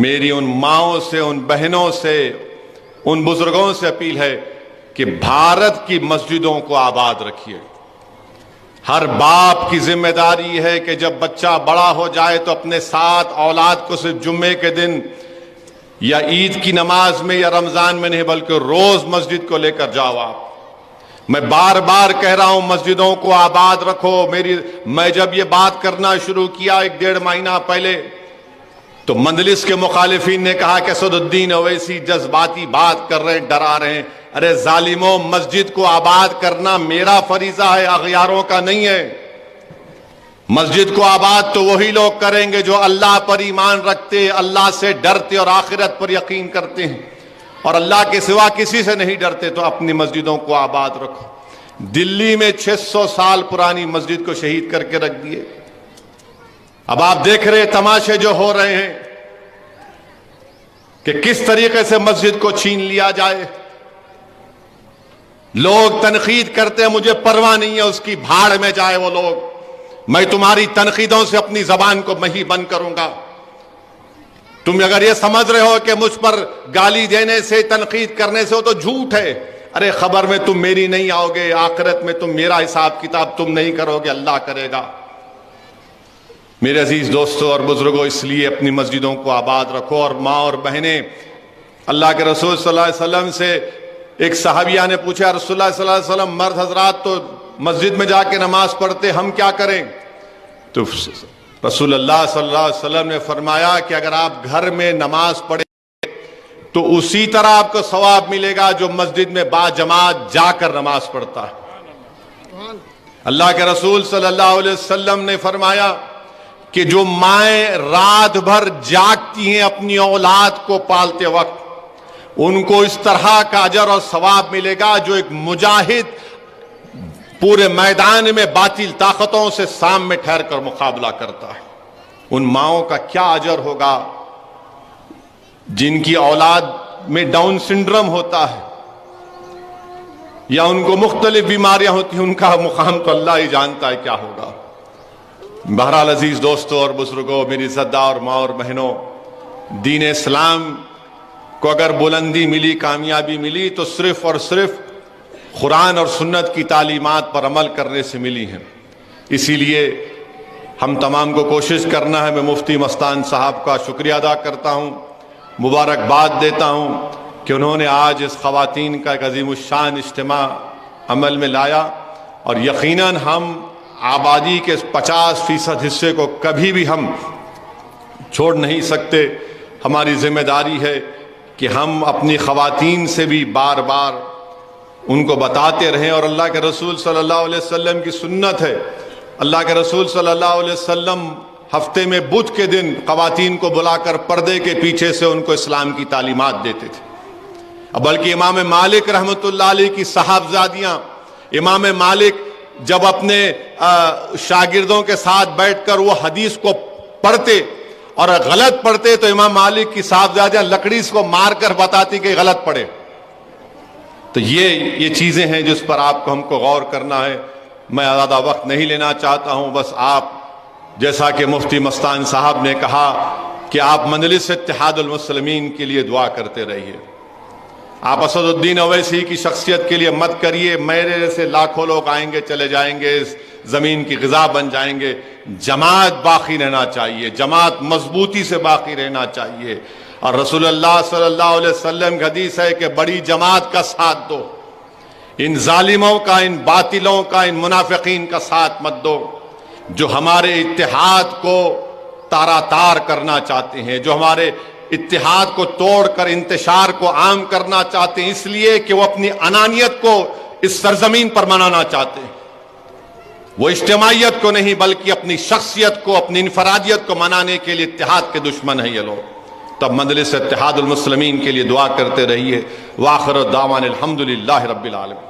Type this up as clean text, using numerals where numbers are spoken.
میری ان ماؤں سے، ان بہنوں سے، ان بزرگوں سے اپیل ہے کہ بھارت کی مسجدوں کو آباد رکھیے۔ ہر باپ کی ذمہ داری ہے کہ جب بچہ بڑا ہو جائے تو اپنے ساتھ اولاد کو صرف جمعے کے دن یا عید کی نماز میں یا رمضان میں نہیں بلکہ روز مسجد کو لے کر جاؤ آپ۔ میں بار بار کہہ رہا ہوں مسجدوں کو آباد رکھو۔ میں جب یہ بات کرنا شروع کیا 1-1.5 مہینہ پہلے تو مجلس کے مخالفین نے کہا کہ اسد الدین اویسی جذباتی بات کر رہے ہیں، ڈرا رہے ہیں۔ ارے ظالموں، مسجد کو آباد کرنا میرا فریضہ ہے، اغیاروں کا نہیں ہے۔ مسجد کو آباد تو وہی لوگ کریں گے جو اللہ پر ایمان رکھتے، اللہ سے ڈرتے اور آخرت پر یقین کرتے ہیں، اور اللہ کے سوا کسی سے نہیں ڈرتے۔ تو اپنی مسجدوں کو آباد رکھو۔ دلی میں 600 سال پرانی مسجد کو شہید کر کے رکھ دیے۔ اب آپ دیکھ رہے تماشے جو ہو رہے ہیں کہ کس طریقے سے مسجد کو چھین لیا جائے۔ لوگ تنقید کرتے ہیں، مجھے پرواہ نہیں ہے اس کی، بھاڑ میں جائے وہ لوگ، میں تمہاری تنقیدوں سے اپنی زبان کو میں ہی بند کروں گا۔ تم اگر یہ سمجھ رہے ہو کہ مجھ پر گالی دینے سے، تنقید کرنے سے، وہ تو جھوٹ ہے۔ ارے خبر میں تم میری نہیں آؤ گے، آخرت میں تم میرا حساب کتاب تم نہیں کرو گے، اللہ کرے گا۔ میرے عزیز دوستوں اور بزرگوں، اس لیے اپنی مسجدوں کو آباد رکھو۔ اور ماں اور بہنیں، اللہ کے رسول صلی اللہ علیہ وسلم سے ایک صحابیہ نے پوچھا، رسول اللہ صلی اللہ علیہ وسلم مرد حضرات تو مسجد میں جا کے نماز پڑھتے، ہم کیا کریں؟ تو رسول اللہ صلی اللہ علیہ وسلم نے فرمایا کہ اگر آپ گھر میں نماز پڑھیں تو اسی طرح آپ کو ثواب ملے گا جو مسجد میں با جماعت جا کر نماز پڑھتا ہے۔ اللہ کے رسول صلی اللہ علیہ وسلم نے فرمایا کہ جو مائیں رات بھر جاگتی ہیں اپنی اولاد کو پالتے وقت، ان کو اس طرح کا اجر اور ثواب ملے گا جو ایک مجاہد پورے میدان میں باطل طاقتوں سے سامنے ٹھہر کر مقابلہ کرتا ہے۔ ان ماؤں کا کیا اجر ہوگا جن کی اولاد میں ڈاؤن سنڈروم ہوتا ہے یا ان کو مختلف بیماریاں ہوتی ہیں، ان کا مقام تو اللہ ہی جانتا ہے کیا ہوگا۔ بہرحال عزیز دوستوں اور بزرگوں، میری عزتدار ماں اور بہنوں، دین اسلام کو اگر بلندی ملی، کامیابی ملی تو صرف اور صرف قرآن اور سنت کی تعلیمات پر عمل کرنے سے ملی ہیں۔ اسی لیے ہم تمام کو کوشش کرنا ہے۔ میں مفتی مستان صاحب کا شکریہ ادا کرتا ہوں، مبارکباد دیتا ہوں کہ انہوں نے آج اس خواتین کا ایک عظیم الشان اجتماع عمل میں لایا، اور یقیناً ہم آبادی کے 50% حصے کو کبھی بھی ہم چھوڑ نہیں سکتے۔ ہماری ذمہ داری ہے کہ ہم اپنی خواتین سے بھی بار بار ان کو بتاتے رہیں، اور اللہ کے رسول صلی اللہ علیہ وسلم کی سنت ہے، اللہ کے رسول صلی اللہ علیہ وسلم ہفتے میں بدھ کے دن خواتین کو بلا کر پردے کے پیچھے سے ان کو اسلام کی تعلیمات دیتے تھے۔ بلکہ امام مالک رحمۃ اللہ علیہ کی صاحبزادیاں، امام مالک جب اپنے شاگردوں کے ساتھ بیٹھ کر وہ حدیث کو پڑھتے اور غلط پڑھتے تو امام مالک کی صاحبزادیاں لکڑی کو مار کر بتاتی کہ غلط پڑھے۔ تو یہ چیزیں ہیں جس پر آپ کو ہم کو غور کرنا ہے۔ میں زیادہ وقت نہیں لینا چاہتا ہوں، بس آپ جیسا کہ مفتی مستان صاحب نے کہا کہ آپ مجلس اتحاد المسلمین کے لیے دعا کرتے رہیے۔ آپ اسد الدین اویسی کی شخصیت کے لیے مت کریے، میرے جیسے لاکھوں لوگ آئیں گے چلے جائیں گے، اس زمین کی غذا بن جائیں گے۔ جماعت باقی رہنا چاہیے، جماعت مضبوطی سے باقی رہنا چاہیے، اور رسول اللہ صلی اللہ علیہ وسلم کی حدیث ہے کہ بڑی جماعت کا ساتھ دو، ان ظالموں کا، ان باطلوں کا، ان منافقین کا ساتھ مت دو جو ہمارے اتحاد کو تارا تار کرنا چاہتے ہیں، جو ہمارے اتحاد کو توڑ کر انتشار کو عام کرنا چاہتے ہیں، اس لیے کہ وہ اپنی انانیت کو اس سرزمین پر منانا چاہتے ہیں۔ وہ اجتماعیت کو نہیں بلکہ اپنی شخصیت کو، اپنی انفرادیت کو منانے کے لیے اتحاد کے دشمن ہیں یہ لوگ۔ تب مجلس اتحاد المسلمین کے لیے دعا کرتے رہیے۔ وآخر دعوانا الحمدللہ رب العالمین۔